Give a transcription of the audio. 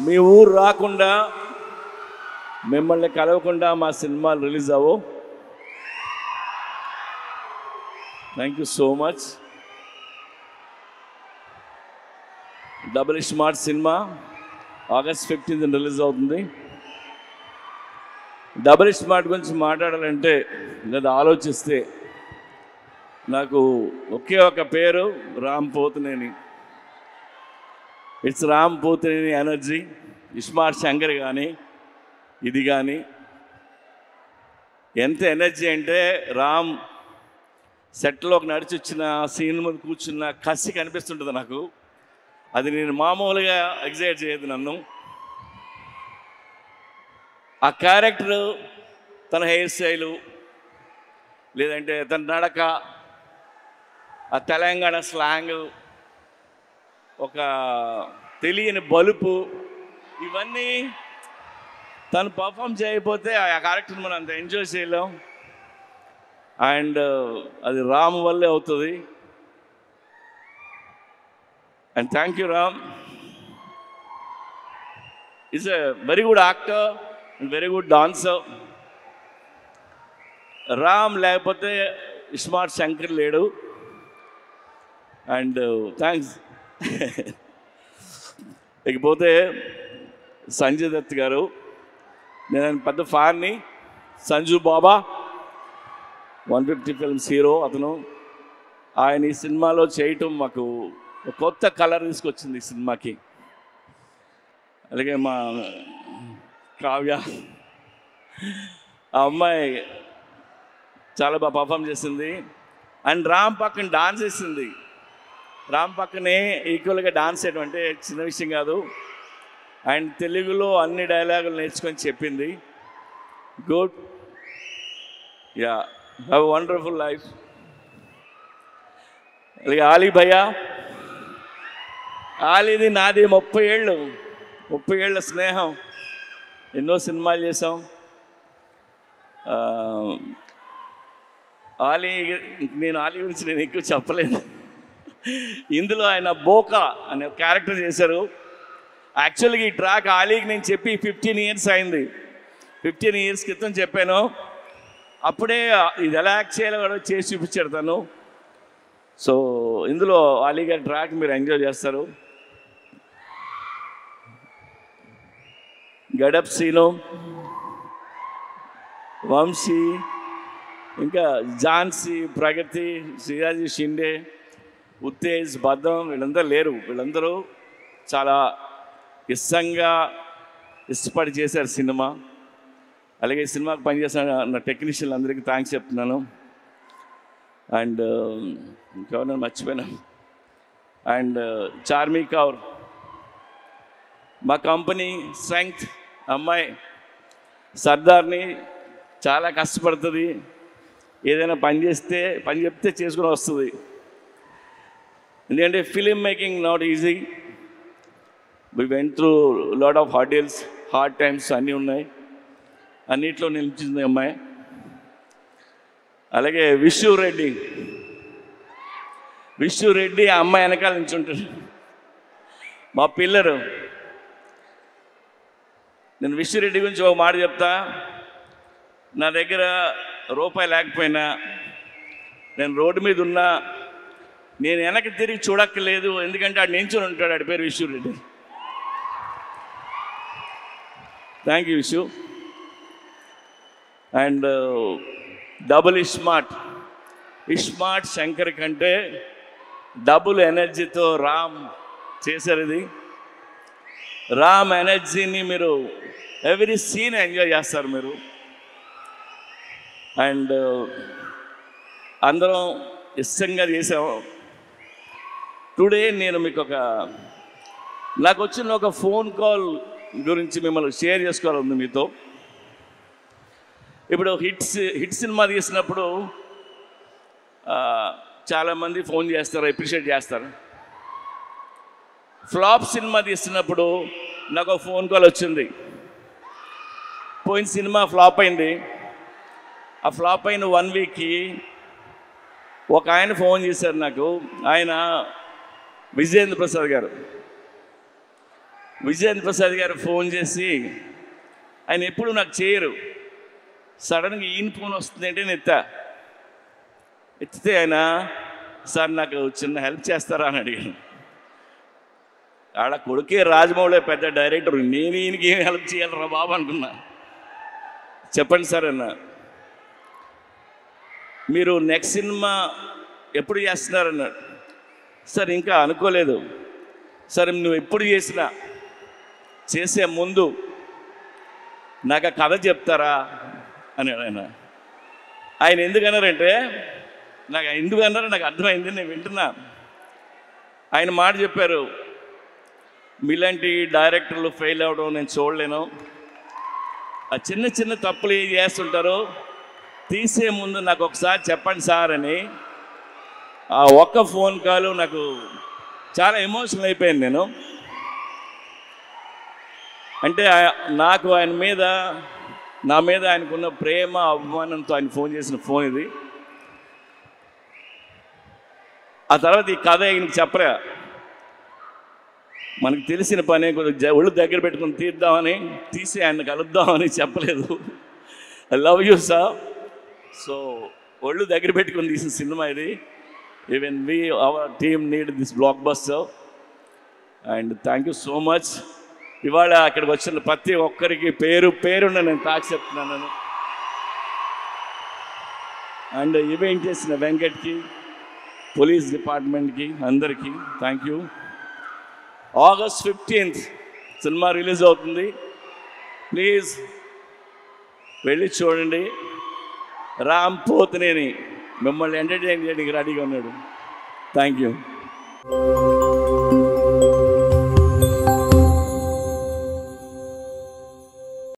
మీ ఊరు రాకుండా మిమ్మల్ని కలవకుండా మా సినిమాలు రిలీజ్ అవ్వవు. Thank you so much. Double smart cinema August 15th release అవుతుంది. డబుల్ స్మార్ట్ గురించి మాట్లాడాలంటే లేదా ఆలోచిస్తే నాకు ఒకే ఒక పేరు, Ram Pothineni. It's Ram Pothineni energy. Smart Shankar కానీ ఇది కానీ ఎంత ఎనర్జీ అంటే రామ్ సెట్లోకి నడిచి వచ్చిన సీన్ ముందు కూర్చున్న కసి కనిపిస్తుంటుంది నాకు. అది నేను మామూలుగా ఎగ్జైట్ చేయదు నన్ను. ఆ క్యారెక్టరు, తన హెయిర్ స్టైలు, లేదంటే తన నడక, ఆ తెలంగాణ స్లాంగ్, ఒక తెలియని బలుపు, ఇవన్నీ తను పర్ఫామ్ చేయకపోతే ఆ క్యారెక్టర్ని మనం అంత ఎంజాయ్ చేయలేం. అండ్ అది రామ్ వల్లే అవుతుంది. And thank you Ram. Is a very good actor and very good dancer. Ram లేకపోతే స్మార్ట్ శంకర్ లేడు. And thanks. ఇకపోతే సంజయ్ దత్ గారు, నేను పెద్ద ఫ్యాన్ని. సంజు బాబా 150 ఫిల్మ్స్ హీరో అతను. ఆయన ఈ సినిమాలో చేయటం మాకు కొత్త కలర్ తీసుకొచ్చింది ఈ సినిమాకి. అలాగే మా కావ్య, ఆ అమ్మాయి చాలా బాగా పర్ఫామ్ చేసింది. అండ్ రామ్ పక్కన డాన్స్ చేసింది. రామ్ పక్కనే ఈక్వల్గా డాన్స్ చేయడం అంటే చిన్న విషయం కాదు. అండ్ తెలుగులో అన్ని డైలాగులు నేర్చుకొని చెప్పింది. Good. Yeah, have a wonderful life. అలాగే ఆలీ భయ్యా, ఆలీది నాది 30 ఏళ్ళ స్నేహం. ఎన్నో సినిమాలు చేసాం. నేను ఆలీ గురించి నేను ఎక్కువ చెప్పలేదు. ఇందులో ఆయన బోకా అనే క్యారెక్టర్ చేశారు. యాక్చువల్గా ఈ ట్రాక్ ఆలీకి నేను చెప్పి 15 ఇయర్స్ అయింది. 15 ఇయర్స్ క్రితం చెప్పాను. అప్పుడే ఇది ఎలా యాక్ట్ చేయాలో కూడా చేసి చూపించాడు తను. సో ఇందులో ఆలీ గారి ట్రాక్ మీరు ఎంజాయ్ చేస్తారు. గడప్ సీను, వంశీ, ఇంకా ఝాన్సీ, ప్రగతి, శ్రీరాజీ షిండే, ఉత్తేజ్, భద్రం, వీళ్ళందరూ లేరు. వీళ్ళందరూ చాలా ఇష్టపడి చేశారు సినిమా. అలాగే ఈ సినిమాకి పనిచేసిన నా టెక్నీషియన్లు అందరికీ థ్యాంక్స్ చెప్తున్నాను. అండ్ ఇంకెవరైనా మర్చిపోయినా. అండ్ చార్మీ కౌర్, మా కంపెనీ స్ట్రెంగ్త్ అమ్మాయి, సర్దార్ని, చాలా కష్టపడుతుంది. ఏదైనా పని చెప్తే చేసుకుని వస్తుంది. ఎందుకంటే film making not easy. We went through lot of hurdles, hard times అన్నీ ఉన్నాయి. అన్నిట్లో నిలిచింది అమ్మాయి. అలాగే విష్ణు రెడ్డి ఆ అమ్మాయి వెనకాల నిల్చుంటాడు, మా పిల్లరు. నేను విష్ణు రెడ్డి గురించి ఒక మాట చెప్తా. నా దగ్గర రూపాయి లేకపోయినా, నేను రోడ్డు మీద ఉన్నా, నేను వెనక్కి తిరిగి చూడక్కర్లేదు. ఎందుకంటే ఆడు నించుని ఉంటాడు. ఆడి పేరు Vishnu Reddy. Thank you Vishnu. And double smart Shankar కంటే డబుల్ ఎనర్జీతో రామ్ చేశారు. ఇది రామ్ ఎనర్జీని మీరు ఎవ్రీ సీన్ ఎంజాయ్ చేస్తారు మీరు. అండ్ అందరం ఇష్టంగా చేసాము. టుడే నేను మీకు నాకు వచ్చిన ఒక ఫోన్ కాల్ గురించి మిమ్మల్ని షేర్ చేసుకోవాలని మీతో. ఇప్పుడు హిట్ సినిమా తీసినప్పుడు చాలామంది ఫోన్ చేస్తారు, అప్రిషియేట్ చేస్తారు. ఫ్లాప్ సినిమా తీస్తున్నప్పుడు నాకు ఒక ఫోన్ కాల్ వచ్చింది. పోయిన సినిమా ఫ్లాప్ అయింది. ఆ ఫ్లాప్ అయిన 1 వీక్కి ఒక ఆయన ఫోన్ చేశారు నాకు. ఆయన విజయేంద్ర ప్రసాద్ గారు. విజయేంద్ర ప్రసాద్ గారు ఫోన్ చేసి, ఆయన ఎప్పుడు నాకు చేయరు, సడన్గా ఈయన ఫోన్ వస్తుందంటే నేను ఎత్తితే ఆయన, సార్ నాకు చిన్న హెల్ప్ చేస్తారా అని అడిగాను. ఆడ కొడుకే రాజమౌళి పెద్ద డైరెక్టర్, నేను ఈయనకి ఏం హెల్ప్ చేయాలరా బాబు అనుకున్నా. చెప్పండి సార్ అన్న, మీరు నెక్స్ట్ సినిమా ఎప్పుడు చేస్తున్నారన్నాడు. సార్ ఇంకా అనుకోలేదు. సరే నువ్వు ఎప్పుడు చేసే ముందు నాకు ఆ కథ చెప్తారా అని ఆయన ఎందుకన్నారంటే, నాకు ఎందుకన్నారో నాకు అర్థమైంది, నేను వింటున్నా. ఆయన మాట చెప్పారు, మీలాంటి డైరెక్టర్లు ఫెయిల్ అవ్వడం నేను చూడలేను, ఆ చిన్న చిన్న తప్పులు ఏం చేస్తుంటారో తీసే ముందు నాకు ఒకసారి చెప్పండి సార్ అని. ఆ ఒక్క ఫోన్ కాల్ నాకు చాలా ఎమోషనల్ అయిపోయాను నేను. అంటే నాకు ఆయన మీద, నా మీద ఆయనకున్న ప్రేమ అభిమానంతో ఆయన ఫోన్ చేసిన ఫోన్ ఇది. ఆ తర్వాత ఈ కథ ఆయనకి చెప్పరా, మనకు తెలిసిన పని కొద్దిగా ఒళ్ళు దగ్గర పెట్టుకుని తీసి ఆయన కలుద్దామని చెప్పలేదు. I love you sir. So ఒళ్ళు దగ్గర పెట్టుకుని తీసిన సినిమా ఇది. Even our team need this block buster and thank you so much. ఇవాళ అక్కడికి వచ్చిన ప్రతి ఒక్కరికి పేరున్న నేను తాకి చెప్తున్నాను. అండ్ ఈవెంట్ చేసిన వెంకట్కి, పోలీస్ డిపార్ట్మెంట్కి, అందరికీ thank you. August 15th cinema release అవుతుంది. ప్లీజ్ వెళ్ళి చూడండి. రామ్ పోతినేని మిమ్మల్ని ఎంటర్టైన్ చేయడానికి రెడీగా ఉన్నాడు. Thank you.